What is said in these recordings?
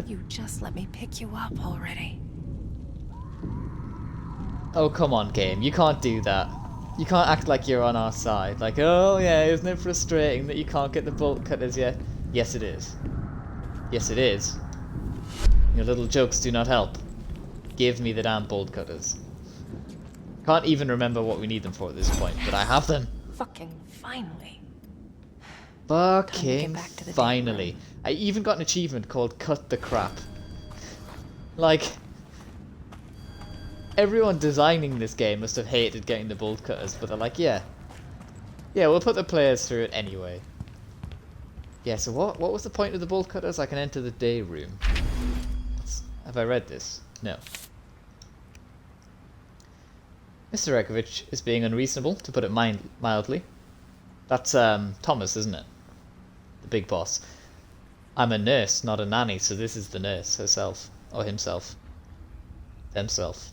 You just let me pick you up already. Oh, come on, game. You can't do that. You can't act like you're on our side. Like, oh yeah, isn't it frustrating that you can't get the bolt cutters yet? Yes, it is. Yes, it is. Your little jokes do not help. Give me the damn bolt cutters. Can't even remember what we need them for at this point, but I have them. Fucking finally. Fucking back to the day finally. room. I even got an achievement called Cut the Crap. Like, everyone designing this game must have hated getting the bolt cutters, but they're like, yeah. Yeah, we'll put the players through it anyway. Yeah, so what was the point of the bolt cutters? I can enter the day room. Have I read this? No. Mr. Rekovich is being unreasonable, to put it mildly. That's Thomas, isn't it? The big boss. I'm a nurse, not a nanny, so this is the nurse herself. Or himself. Themself.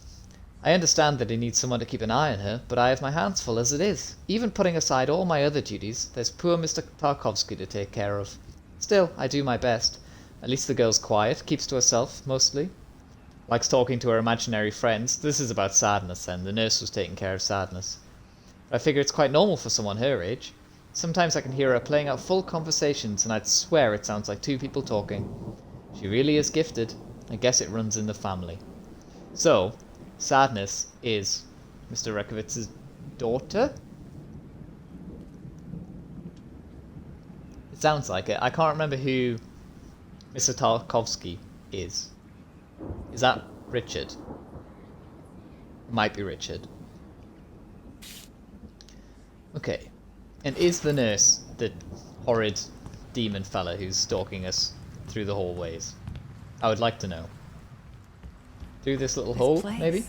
I understand that he needs someone to keep an eye on her, but I have my hands full as it is. Even putting aside all my other duties, there's poor Mr. Tarkovsky to take care of. Still, I do my best. At least the girl's quiet, keeps to herself, mostly. Likes talking to her imaginary friends. This is about Sadness then. The nurse was taking care of Sadness. But I figure it's quite normal for someone her age. Sometimes I can hear her playing out full conversations and I'd swear it sounds like two people talking. She really is gifted. I guess it runs in the family. So, Sadness is Mr. Rekovich's daughter? It sounds like it. I can't remember who Mr. Tarkovsky is. Is that Richard? It might be Richard. Okay. And is the nurse the horrid demon fella who's stalking us through the hallways? I would like to know. Through this little hole, place. maybe?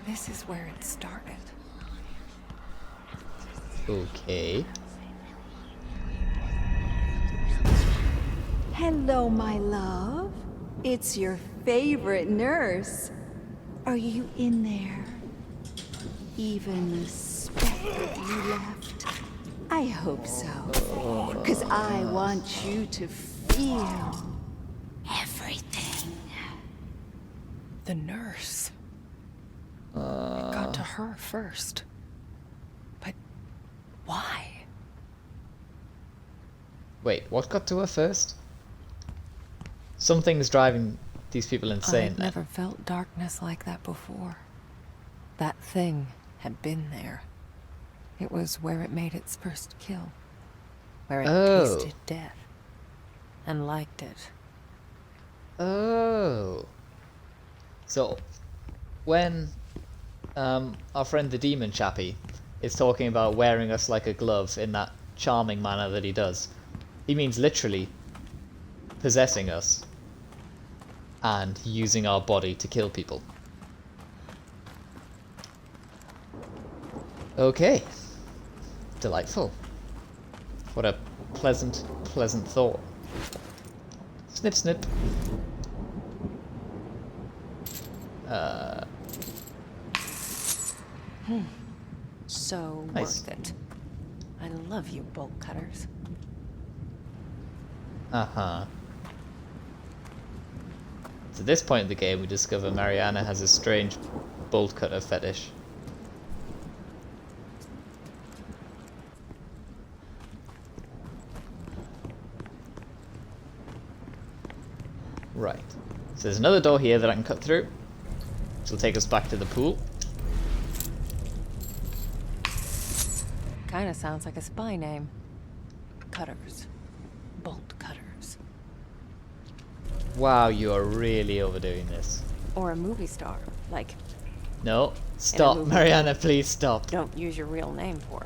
This is where it started. Okay. Hello, my love. It's your favorite nurse. Are you in there? Even suspect that you left? I hope so. 'Cause I want you to feel everything. The nurse. It got to her first. But why? Wait, what got to her first? Something's driving these people insane. I've never felt darkness like that before. That thing had been there. It was where it made its first kill. Where it tasted death. And liked it. Oh. So, when our friend the demon chappie is talking about wearing us like a glove in that charming manner that he does, he means literally possessing us and using our body to kill people. Okay. Delightful. What a pleasant, pleasant thought. Snip, snip. So Nice. worth it. I love you, bolt cutters. Uh-huh. So at this point in the game, we discover Mariana has a strange bolt cutter fetish. Right. So there's another door here that I can cut through. Which will take us back to the pool. Kinda sounds like a spy name. Cutters. Bolt cutters. Wow, you are really overdoing this. Or a movie star. Like, No. Stop, movie. Mariana, please stop. don't use your real name for.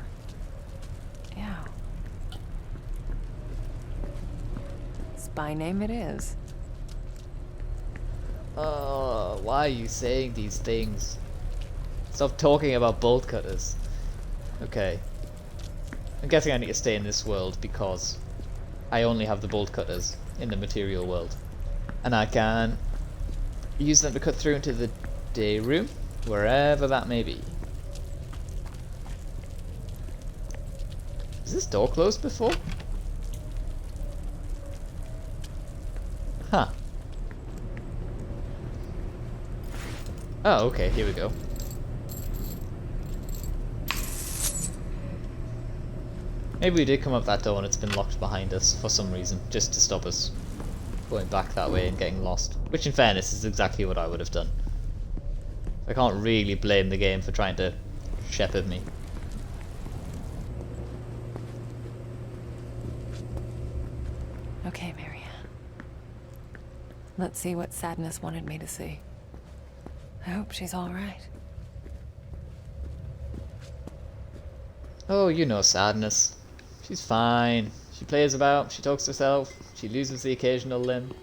Yeah. Spy name it is. Oh, why are you saying these things? Stop talking about bolt cutters. Okay. I'm guessing I need to stay in this world because I only have the bolt cutters in the material world. And I can use them to cut through into the day room, wherever that may be. Is this door closed before? Huh. Oh, okay, here we go. Maybe we did come up that door and it's been locked behind us for some reason, just to stop us going back that way and getting lost. Which in fairness is exactly what I would have done. I can't really blame the game for trying to shepherd me. Okay, Marianne. Let's see what Sadness wanted me to see. I hope she's all right. Oh, you know Sadness. She's fine. She plays about, she talks to herself, she loses the occasional limb.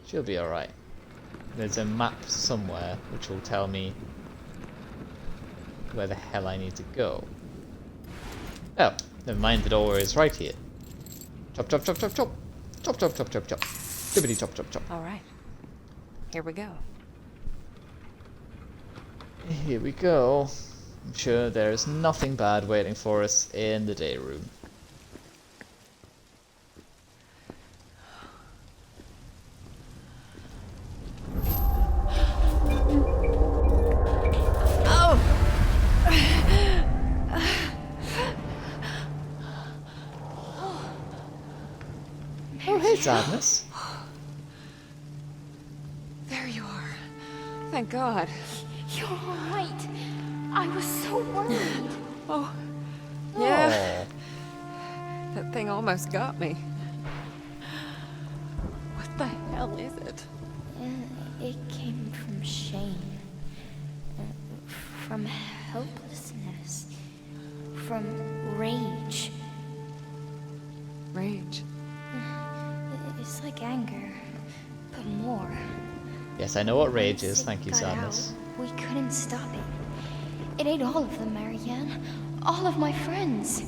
She'll be alright. There's a map somewhere which will tell me where the hell I need to go. Oh, never mind, the door is right here. Chop chop chop chop chop. Chop chop chop chop chop. Tippity chop chop chop. All right. Here we go. Here we go. I'm sure there's nothing bad waiting for us in the day room. Oh, hey, Sadness. There you are. Thank God. You're all right. I was so worried. Oh, yeah. Oh. That thing almost got me. What the hell is it? It came from shame. From helplessness. From rage. Rage. It's like anger, but more. Yes, I know what rage Once is. it Thank you, got Sadness. out, we couldn't stop it. It ate all of them, Marianne. All of my friends.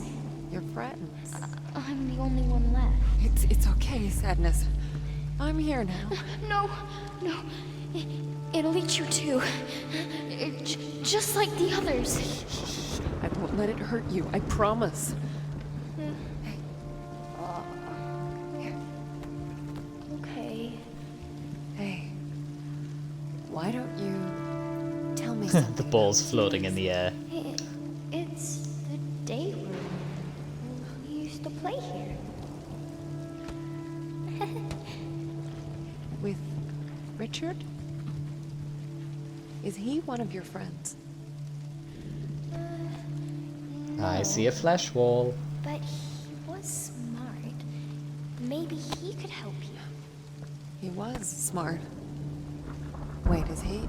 Your friends. I'm the only one left. It's okay, Sadness. I'm here now. No. It'll eat you too. Just like the others. I won't let it hurt you. I promise. Okay. Hey, why don't you tell me something? The ball's floating in the air. It's the day room. We used to play here. With Richard? Is he one of your friends? I see a flesh wall. But he was smart. Maybe he could help you. He was smart. Wait, is he?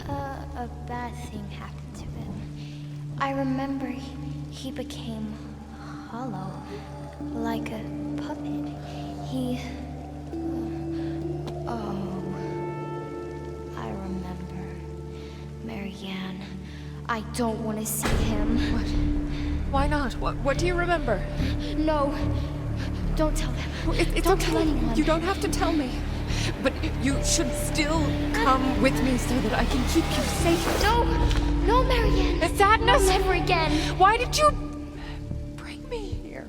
A bad thing happened to him. I remember he became hollow, like a puppet. He... Oh, I remember. Marianne, I don't want to see him. What? Why not? What do you remember? No, don't tell them. It's Don't okay. tell anyone. You don't have to tell me. But you should still come with me so that I can keep you safe. No, Marianne. Is Sadness? Never again. Why did you bring me here?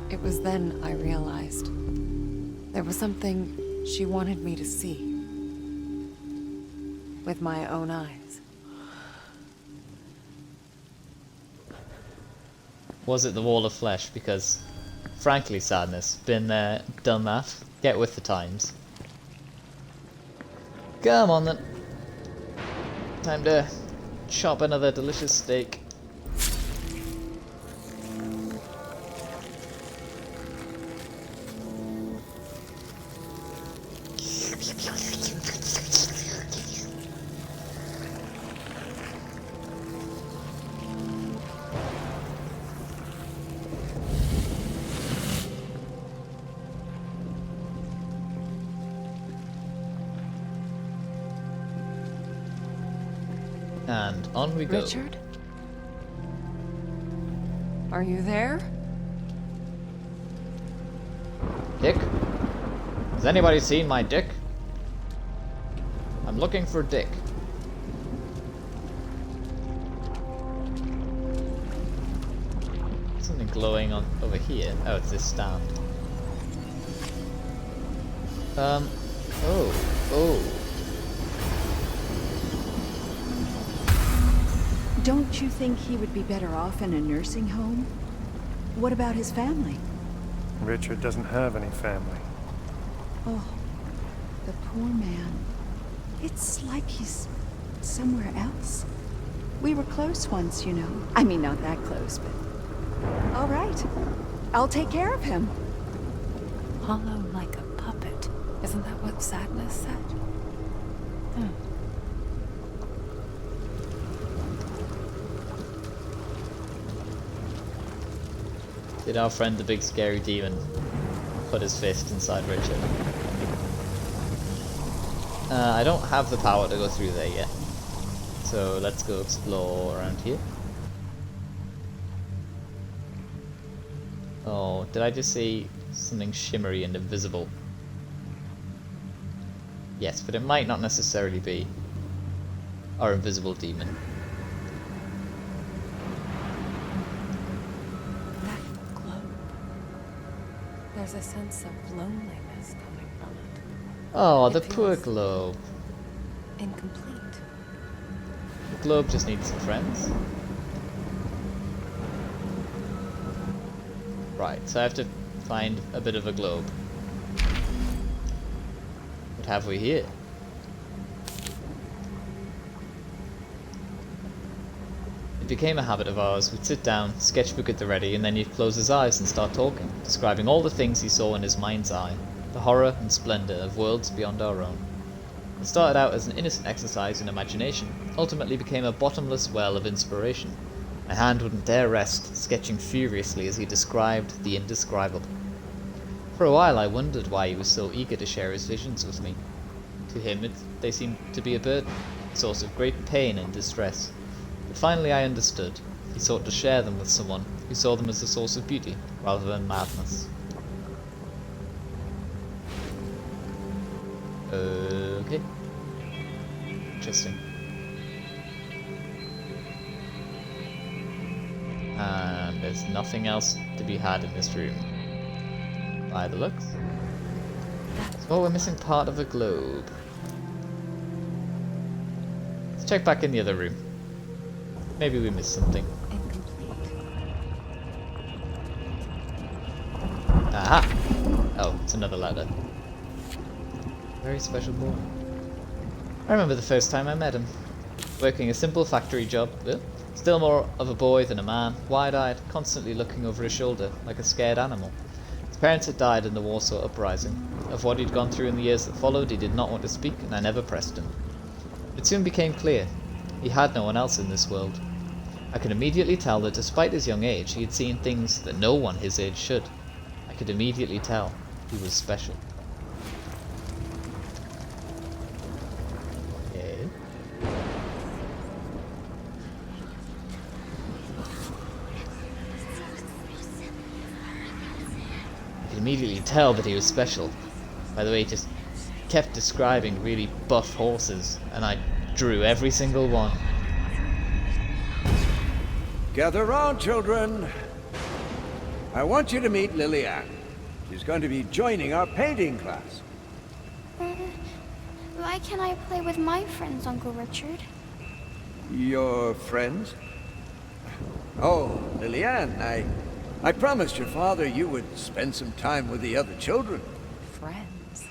It was then I realized there was something she wanted me to see with my own eyes. Was it the wall of flesh? Because, frankly, Sadness, been there, done that. Get with the times. Come on then. Time to chop another delicious steak. And on we go. Richard? Are you there? Dick? Has anybody seen my dick? I'm looking for Dick. Something glowing on over here. Oh, it's this stand. Oh. Don't you think he would be better off in a nursing home? What about his family? Richard doesn't have any family. Oh, the poor man. It's like he's somewhere else. We were close once, you know. I mean, not that close, but... All right. I'll take care of him. Hollow like a puppet. Isn't that what Sadness said? Did our friend the big scary demon put his fist inside Richard? I don't have the power to go through there yet. So let's go explore around here. Oh, did I just see something shimmery and invisible? Yes, but it might not necessarily be our invisible demon. That globe. There's a sense of loneliness coming from it. Oh, It the poor feels- globe. Incomplete. The globe just needs some friends. Right, so I have to find a bit of a globe. What have we here? It became a habit of ours. We'd sit down, sketchbook at the ready, and then he'd close his eyes and start talking, describing all the things he saw in his mind's eye, the horror and splendour of worlds beyond our own. It started out as an innocent exercise in imagination, ultimately became a bottomless well of inspiration. My hand wouldn't dare rest, sketching furiously as he described the indescribable. For a while I wondered why he was so eager to share his visions with me. To him they seemed to be a burden, a source of great pain and distress. But finally I understood. He sought to share them with someone who saw them as a source of beauty, rather than madness. Okay. Interesting. And there's nothing else to be had in this room, by the looks. So we're missing part of the globe. Let's check back in the other room. Maybe we missed something. Incomplete. Aha! Oh, it's another ladder. Very special boy. I remember the first time I met him. Working a simple factory job, still more of a boy than a man, wide-eyed, constantly looking over his shoulder, like a scared animal. His parents had died in the Warsaw Uprising. Of what he'd gone through in the years that followed, he did not want to speak, and I never pressed him. It soon became clear. He had no one else in this world. I could immediately tell that despite his young age, he had seen things that no one his age should. I could immediately tell he was special. Okay. I could immediately tell that he was special. By the way, he just kept describing really buff horses, and I drew every single one. Gather round, children. I want you to meet Lilianne. She's going to be joining our painting class. Why can't I play with my friends, Uncle Richard? Your friends? Oh, Lilianne, I promised your father you would spend some time with the other children. Friends.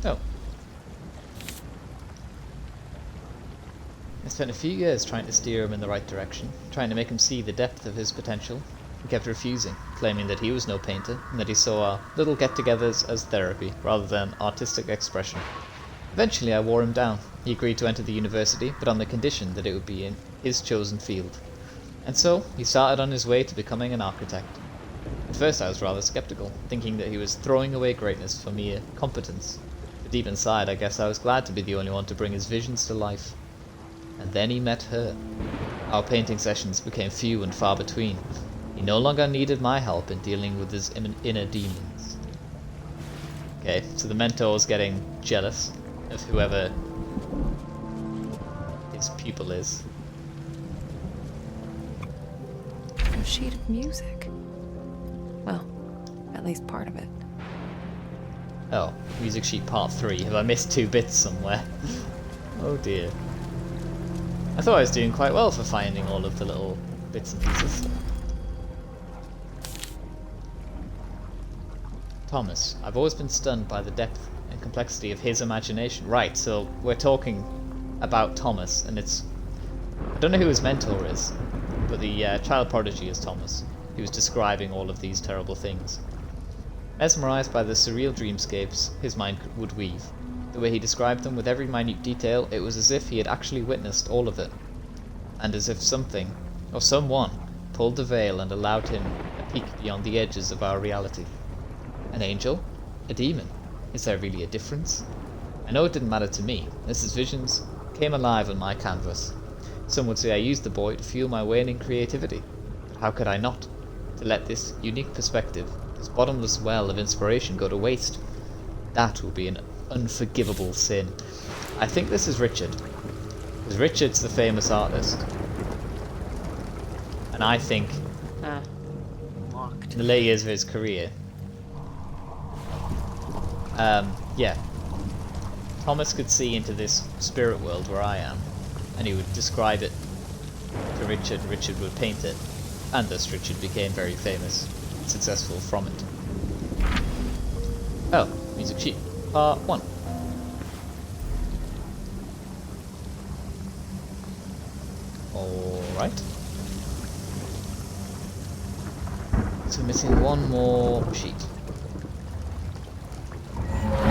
Oh. I spent a few years trying to steer him in the right direction, trying to make him see the depth of his potential. He kept refusing, claiming that he was no painter, and that he saw our little get-togethers as therapy, rather than artistic expression. Eventually I wore him down. He agreed to enter the university, but on the condition that it would be in his chosen field. And so, he started on his way to becoming an architect. At first I was rather skeptical, thinking that he was throwing away greatness for mere competence. But deep inside, I guess I was glad to be the only one to bring his visions to life. And then he met her. Our painting sessions became few and far between. He no longer needed my help in dealing with his inner demons. Okay, so the mentor's getting jealous of whoever his pupil is. sheet of music. Well, at least part of it. Oh, music sheet part 3. Have I missed 2 bits somewhere? Oh dear. I thought I was doing quite well for finding all of the little bits and pieces. Thomas, I've always been stunned by the depth and complexity of his imagination. Right, so we're talking about Thomas, and it's... I don't know who his mentor is, but the child prodigy is Thomas, who was describing all of these terrible things. Mesmerized by the surreal dreamscapes his mind would weave. The way he described them with every minute detail, it was as if he had actually witnessed all of it, and as if something, or someone, pulled the veil and allowed him a peek beyond the edges of our reality. An angel? A demon? Is there really a difference? I know it didn't matter to me, as his visions came alive on my canvas. Some would say I used the boy to fuel my waning creativity, but how could I not? To let this unique perspective, this bottomless well of inspiration go to waste? That would be an unforgivable sin. I think this is Richard, because Richard's the famous artist, and I think Locked. in the late years of his career, yeah, Thomas could see into this spirit world where I am, and he would describe it to Richard, and Richard would paint it, and thus Richard became very famous and successful from it. Oh, music sheet, part 1. Alright. So missing one more sheet.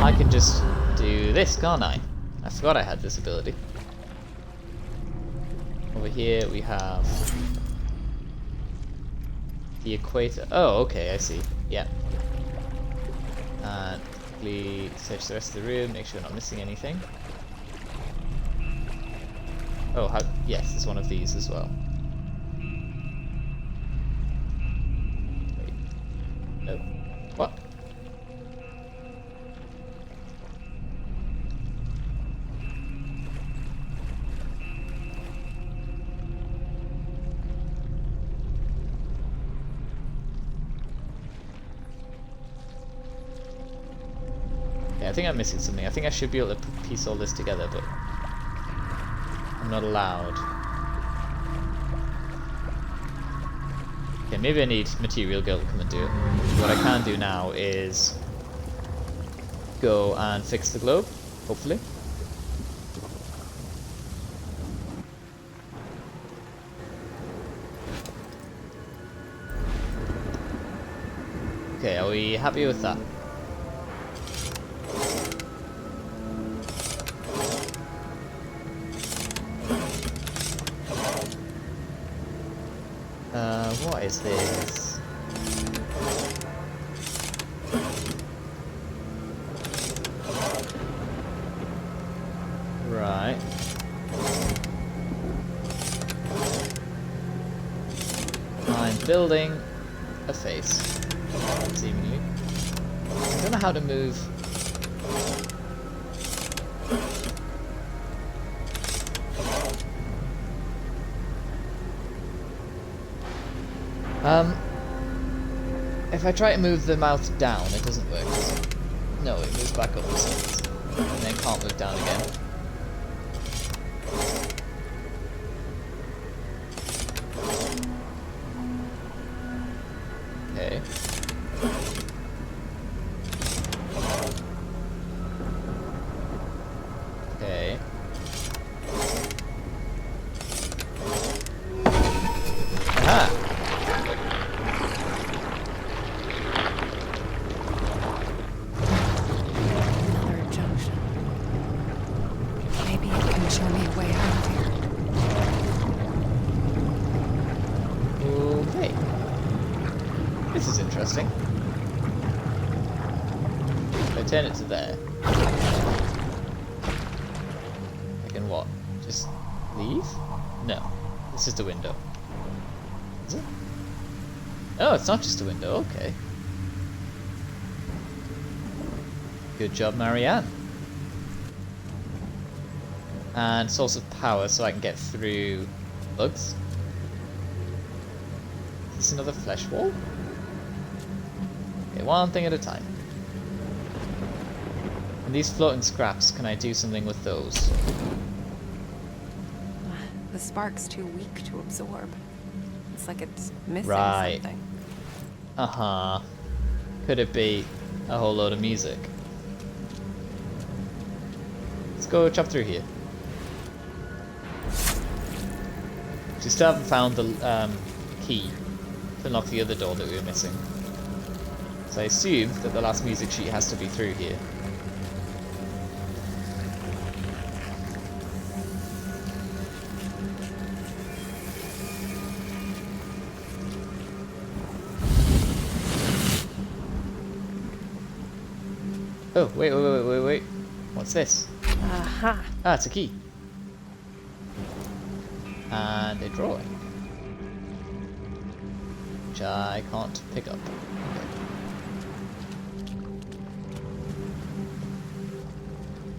I can just do this, can't I? I forgot I had this ability. Over here we have the equator. Oh, okay, I see. Yeah. And quickly search the rest of the room, make sure we're not missing anything. Oh, yes, there's one of these as well. Wait. No. What? I think I'm missing something. I think I should be able to piece all this together, but I'm not allowed. Okay, maybe I need Material Girl to come and do it. What I can do now is go and fix the globe, hopefully. Okay, are we happy with that? What is this? Right. I'm building a face, seemingly. I don't know how to move. If I try to move the mouth down, it doesn't work, does it? No, it moves back up for some reason, and then can't move down again. Okay. Okay. Aha! Third junction. Maybe it can show me a way out of here. Okay. This is interesting. If I turn it to there, I can what? Just leave? No. It's just a window. Is it? Oh, it's not just a window, okay. Good job, Marianne. And source of power so I can get through bugs. Is this another flesh wall? Okay, one thing at a time. And these floating scraps, can I do something with those? The spark's too weak to absorb. It's like it's missing Right. something. Uh-huh. Could it be a whole load of music? Let's go chop through here. We still haven't found the key to unlock the other door that we were missing. So I assume that the last music sheet has to be through here. Oh, wait. What's this? Aha! Ah, it's a key. And a drawing. Which I can't pick up.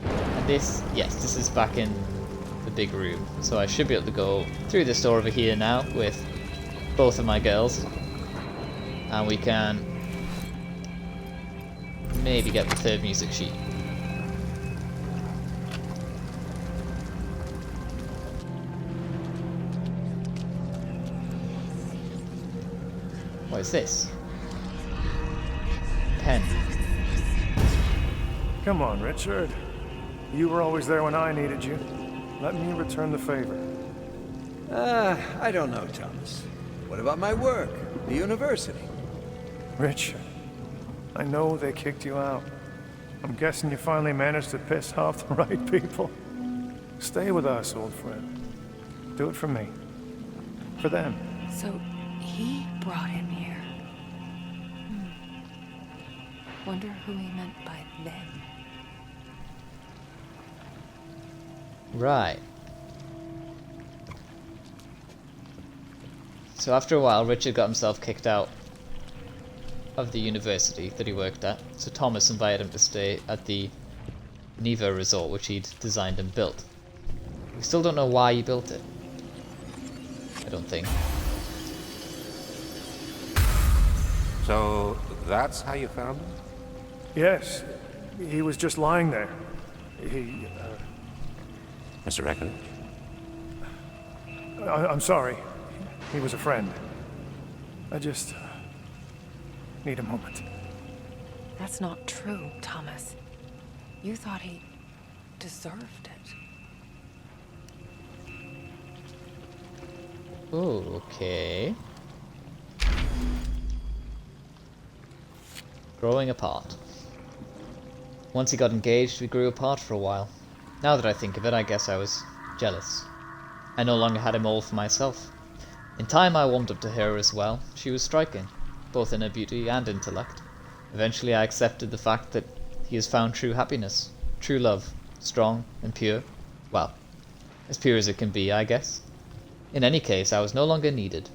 Okay. And this, yes, this is back in the big room. So I should be able to go through this door over here now with both of my girls. And we can maybe get the third music sheet. What is this? Pen. Come on, Richard. You were always there when I needed you. Let me return the favor. I don't know, Thomas. What about my work? The university? Richard, I know they kicked you out. I'm guessing you finally managed to piss off the right people. Stay with us, old friend. Do it for me. For them. So he brought him here. Wonder who he meant by them. Right. So after a while, Richard got himself kicked out of the university that he worked at. So Thomas invited him to stay at the Neva resort, which he'd designed and built. We still don't know why he built it. I don't think. So that's how you found him? Yes. He was just lying there. Mr. Reckon? I'm sorry. He was a friend. I just need a moment. That's not true, Thomas. You thought he deserved it. Oh, okay. Growing apart. Once he got engaged, we grew apart for a while. Now that I think of it, I guess I was jealous. I no longer had him all for myself. In time, I warmed up to her as well. She was striking, both in her beauty and intellect. Eventually, I accepted the fact that he has found true happiness, true love, strong and pure. Well, as pure as it can be, I guess. In any case, I was no longer needed.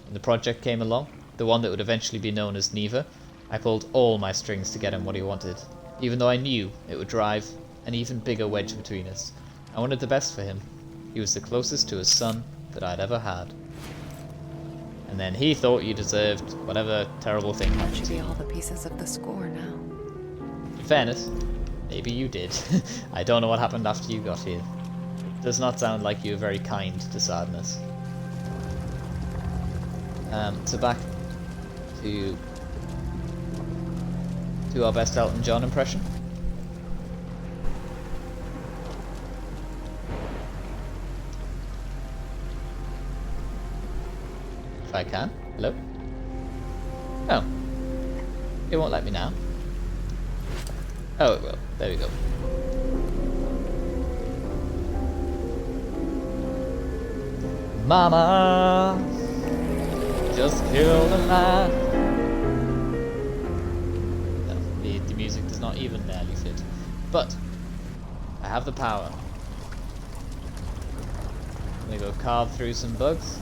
When the project came along, the one that would eventually be known as Neva, I pulled all my strings to get him what he wanted, even though I knew it would drive an even bigger wedge between us. I wanted the best for him. He was the closest to a son that I'd ever had. And then he thought you deserved whatever terrible thing That happened should to be you. all the pieces of the score now. In fairness, maybe you did. I don't know what happened after you got here. It does not sound like you were very kind to Sadness. So back to our best Elton John impression. If I can. Hello? Oh. It won't let me now. Oh, it will. There we go. Mama just killed a man. No, the music does not even barely fit. But I have the power. I'm gonna go carve through some bugs.